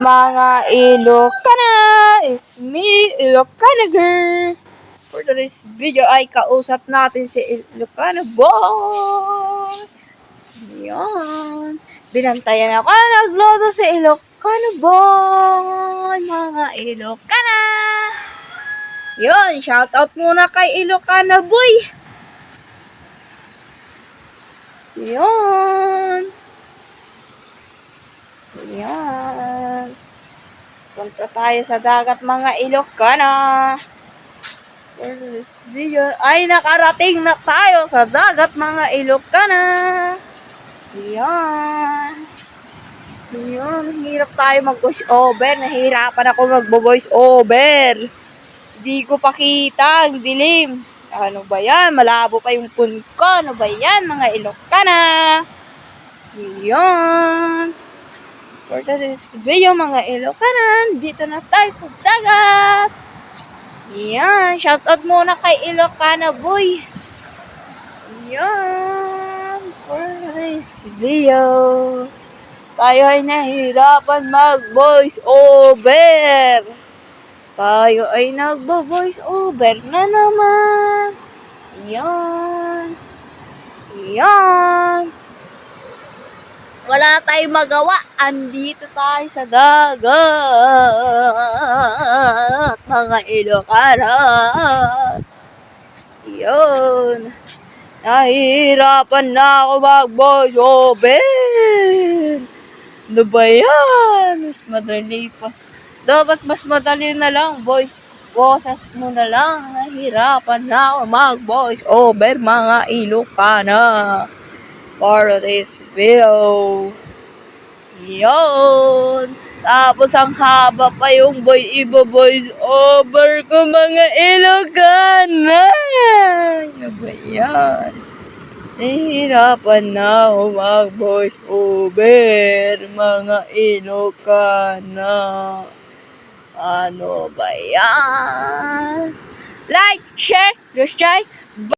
Mga Ilocana, it's me, Ilocana girl. For today's video ay kausap natin si Ilocana boy. Yan. Binantayan ako nagloto si Ilocana boy. Mga Ilocana. Yun, shoutout muna kay Ilocana boy. Yun. Yan. Punta tayo sa dagat mga Ilocana. For this video ay nakarating na tayo sa dagat mga Ilocana. Yan. Yan. Hirap tayo mag-voice over. Nahihirapan ako mag-voice over. Hindi ko pakita ang dilim. Ano ba yan? Malabo pa yung phone ko. Ano ba yan mga Ilocana? Yan. For today's video mga Ilocana, dito na tayo sa dagat. Yan, shoutout muna kay Ilocana boy. Yan, for today's video, tayo ay nahihirapan mag-voice over. Tayo ay nagbo-voice over na naman. Yan. Yan. Wala tayong magawa. Andito tayo sa dagat. Mga Ilocana. Yun. Nahihirapan na ako mag-voice over. Ano ba yan? Mas madali pa. Dapat mas madali na lang. Boses mo na lang. Nahihirapan na ako mag-voice over mga Ilocana. For this video. Yun. Tapos ang haba pa yung ibo-voice over ko mga Ilocana. Ano ba yan? Nahihirapan na ako mag-voice over mga Ilocana. Ano ba yan? Like, share, subscribe.